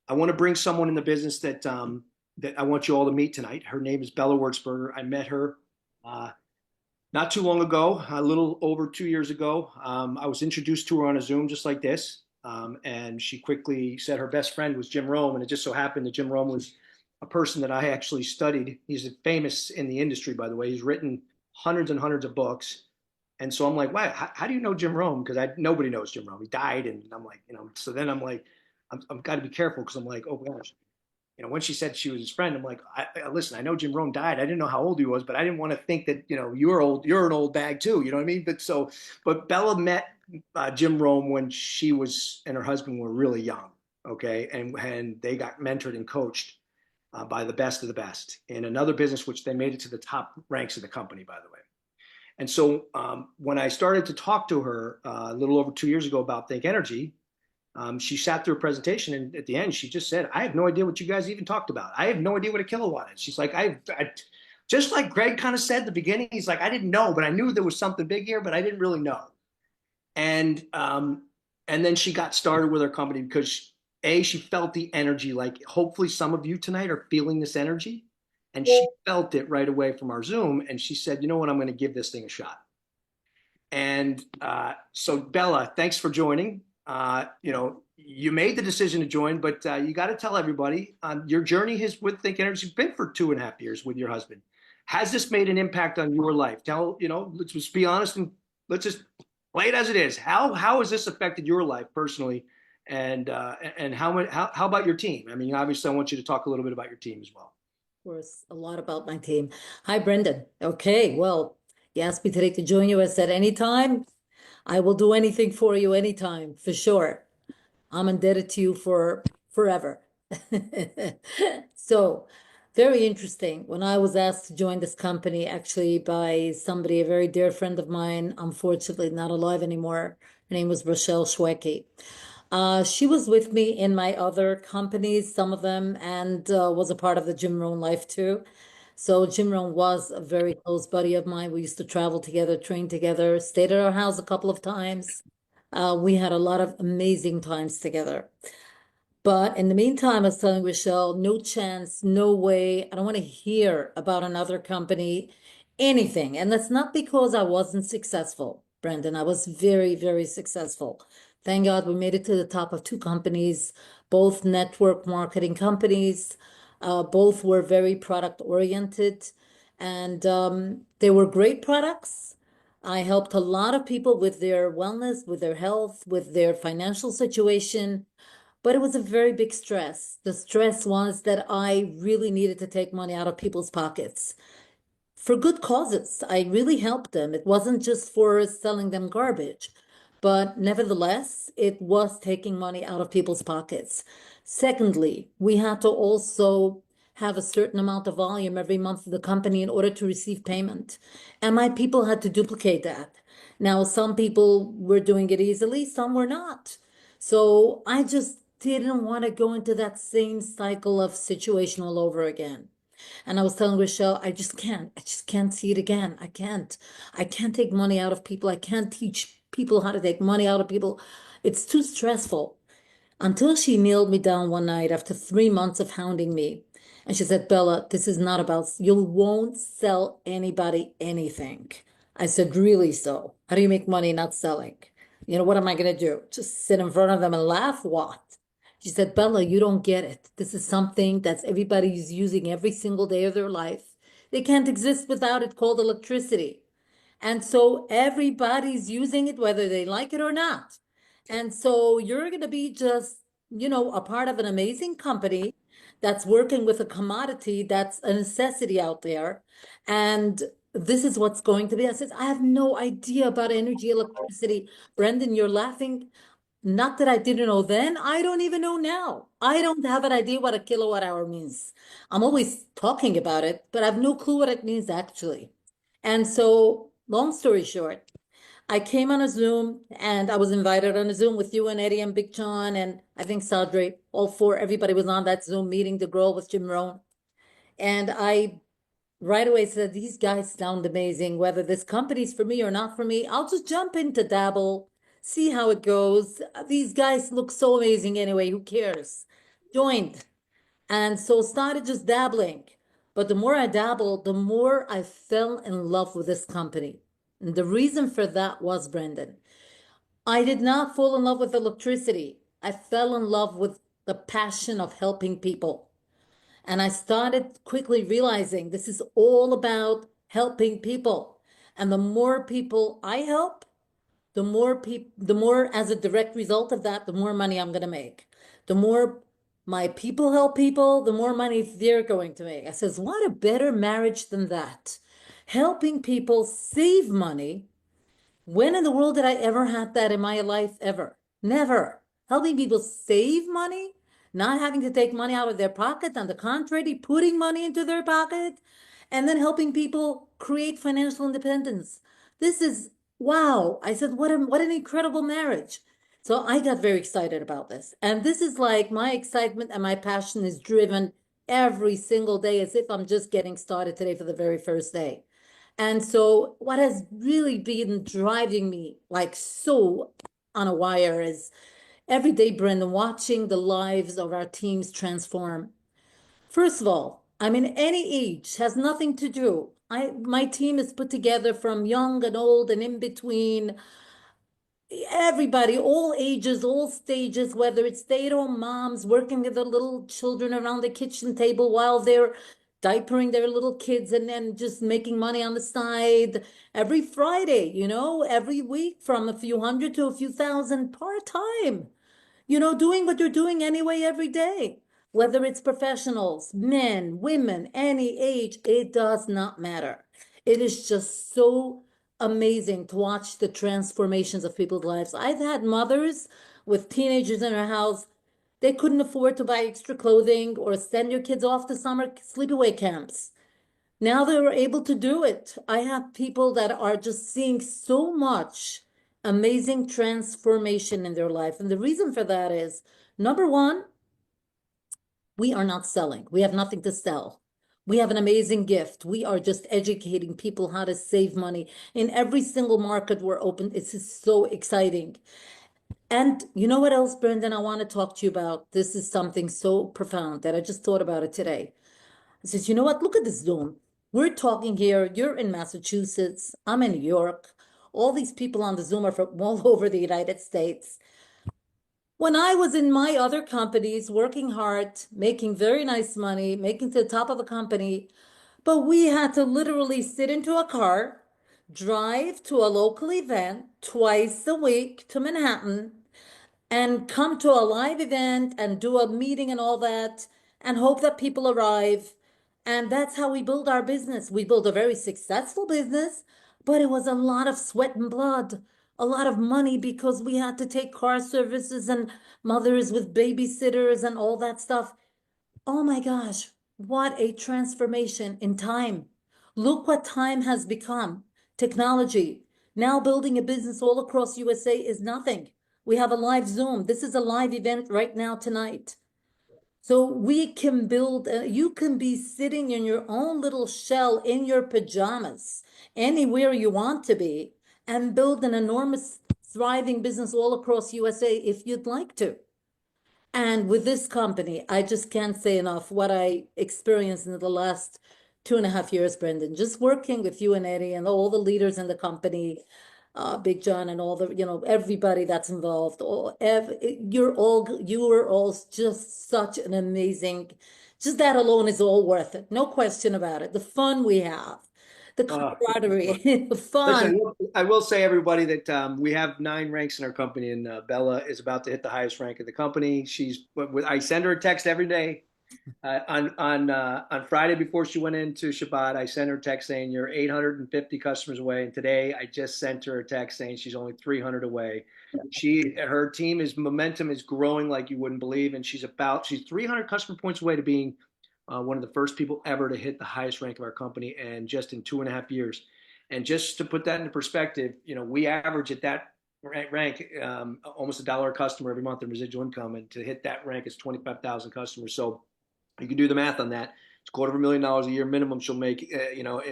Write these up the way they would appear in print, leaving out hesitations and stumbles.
I want to bring someone in the business that I want you all to meet tonight. Her name is Bella Wurzberger. I met her uh, not too long ago, a little over 2 years ago. I was introduced to her on a Zoom just like this, and she quickly said her best friend was Jim Rome, and it just so happened that Jim Rome was a person that I actually studied. He's famous in the industry, by the way. He's written hundreds and hundreds of books. And so I'm like, wow, how do you know Jim Rome? Because nobody knows Jim Rome. He died, and I'm like, so then I'm like, I've got to be careful because I'm like, oh gosh, when she said she was his friend, I'm like, listen, I know Jim Rome died. I didn't know how old he was, but I didn't want to think that, you're old, you're an old bag too. You know what I mean? But Bella met Jim Rome when she was and her husband were really young. Okay. And they got mentored and coached by the best of the best in another business, which they made it to the top ranks of the company, by the way. And so when I started to talk to her a little over 2 years ago about Think Energy, she sat through a presentation, and at the end, she just said, "I have no idea what you guys even talked about. I have no idea what a kilowatt is." She's like, I just like Greg kind of said at the beginning, he's like, "I didn't know, but I knew there was something big here, but I didn't really know." And and then she got started with her company because she felt the energy. Like hopefully some of you tonight are feeling this energy, and she felt it right away from our Zoom, and she said, "You know what? I'm going to give this thing a shot." And so, Bella, thanks for joining. You made the decision to join, but you got to tell everybody your journey has with Think Energy been for 2.5 years with your husband. Has this made an impact on your life? Let's just be honest and let's just play it as it is. How has this affected your life personally, and how about your team? I mean, obviously, I want you to talk a little bit about your team as well. Of course, a lot about my team. Hi, Brendan. Okay, well, you asked me today to join you. I said anytime. I will do anything for you anytime, for sure. I'm indebted to you for forever. So, very interesting. When I was asked to join this company, actually by somebody, a very dear friend of mine, unfortunately not alive anymore. Her name was Rochelle Schwecke. She was with me in my other companies, some of them, and was a part of the Jim Rohn life too. So Jim Rohn was a very close buddy of mine. We used to travel together, train together, stayed at our house a couple of times. We had a lot of amazing times together. But in the meantime, I was telling Rochelle, no chance, no way. I don't want to hear about another company, anything. And that's not because I wasn't successful, Brendan. I was very, very successful. Thank God we made it to the top of two companies, both network marketing companies. Both were very product oriented, and they were great products. I helped a lot of people with their wellness, with their health, with their financial situation. But it was a very big stress. The stress was that I really needed to take money out of people's pockets for good causes. I really helped them. It wasn't just for selling them garbage, but nevertheless, it was taking money out of people's pockets. Secondly, we had to also have a certain amount of volume every month of the company in order to receive payment. And my people had to duplicate that. Now, some people were doing it easily, some were not. So I just didn't want to go into that same cycle of situation all over again. And I was telling Rochelle, I just can't. I just can't see it again. I can't. I can't take money out of people. I can't teach people how to take money out of people. It's too stressful. Until she nailed me down one night after 3 months of hounding me. And she said, Bella, this is not about, you won't sell anybody anything. I said, really so? How do you make money not selling? What am I going to do? Just sit in front of them and laugh? What? She said, Bella, you don't get it. This is something that everybody's using every single day of their life. They can't exist without it, called electricity. And so everybody's using it, whether they like it or not. And so you're going to be just, a part of an amazing company that's working with a commodity that's a necessity out there. And this is what's going to be. I said, I have no idea about energy, electricity. Brendan, you're laughing. Not that I didn't know then, I don't even know now. I don't have an idea what a kilowatt hour means. I'm always talking about it, but I have no clue what it means actually. And so, long story short, I came on a Zoom and I was invited on a Zoom with you and Eddie and Big John and I think Sadri, all four, everybody was on that Zoom meeting, the girl with Jim Rohn. And I right away said, these guys sound amazing. Whether this company's for me or not for me, I'll just jump into dabble, see how it goes. These guys look so amazing anyway. Who cares? joined. And so started just dabbling. But the more I dabbled, the more I fell in love with this company. And the reason for that was, Brendan, I did not fall in love with electricity. I fell in love with the passion of helping people. And I started quickly realizing this is all about helping people. And the more people I help, the more as a direct result of that, the more money I'm going to make. The more my people help people, the more money they're going to make. I says, what a better marriage than that? Helping people save money. When in the world did I ever have that in my life? Ever. Never. Helping people save money, not having to take money out of their pocket, on the contrary, putting money into their pocket, and then helping people create financial independence. This is wow. I said, what an incredible marriage. So I got very excited about this. And this is like my excitement and my passion is driven every single day as if I'm just getting started today for the very first day. And so what has really been driving me like so on a wire is every day, Brendan, watching the lives of our teams transform. First of all, I'm in any age, has nothing to do. My team is put together from young and old and in between, everybody, all ages, all stages, whether it's stay-at-home moms working with their little children around the kitchen table while they're diapering their little kids and then just making money on the side every Friday, every week from a few hundred to a few thousand part-time, doing what you're doing anyway every day. Whether it's professionals, men, women, any age, it does not matter. It is just so amazing to watch the transformations of people's lives. I've had mothers with teenagers in their house. They couldn't afford to buy extra clothing or send your kids off to summer sleepaway camps. Now they're able to do it. I have people that are just seeing so much amazing transformation in their life. And the reason for that is number one, we are not selling. We have nothing to sell. We have an amazing gift. We are just educating people how to save money in every single market we're open. It's just so exciting. And you know what else, Brendan, I want to talk to you about? This is something so profound that I just thought about it today. I says, you know what? Look at this Zoom. We're talking here. You're in Massachusetts. I'm in New York. All these people on the Zoom are from all over the United States. When I was in my other companies, working hard, making very nice money, making to the top of a company, but we had to literally sit into a car, drive to a local event twice a week to Manhattan, and come to a live event and do a meeting and all that and hope that people arrive. And that's how we build our business. We built a very successful business, but it was a lot of sweat and blood, a lot of money because we had to take car services and mothers with babysitters and all that stuff. Oh my gosh, what a transformation in time. Look what time has become. Technology. Now building a business all across USA is nothing. We have a live Zoom. This is a live event right now tonight. So we can build, you can be sitting in your own little shell in your pajamas, anywhere you want to be, and build an enormous thriving business all across USA if you'd like to. And with this company, I just can't say enough what I experienced in the last 2.5 years, Brendan, just working with you and Eddie and all the leaders in the company, Big John and all the, everybody that's involved. You are all just such an amazing, just that alone is all worth it. No question about it. The fun we have, the camaraderie, the fun. Listen, I will say everybody that we have 9 ranks in our company, and Bella is about to hit the highest rank in the company. I send her a text every day. On Friday before she went into Shabbat, I sent her a text saying you're 850 customers away. And today I just sent her a text saying she's only 300 away. Her momentum is growing like you wouldn't believe, and she's 300 customer points away to being one of the first people ever to hit the highest rank of our company, and just in 2.5 years. And just to put that into perspective, we average at that rank almost $1 a customer every month in residual income, and to hit that rank is 25,000 customers. So you can do the math on that. It's $250,000 a year minimum she'll make,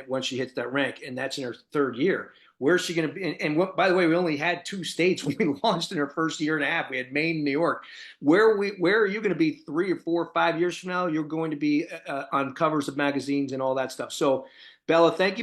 once she hits that rank, and that's in her third year. Where's she going to be? And what, by the way, we only had 2 states when we launched in our first year and a half. We had Maine and New York. Where are you going to be 3 or 4 or 5 years from now? You're going to be on covers of magazines and all that stuff. So, Bella, thank you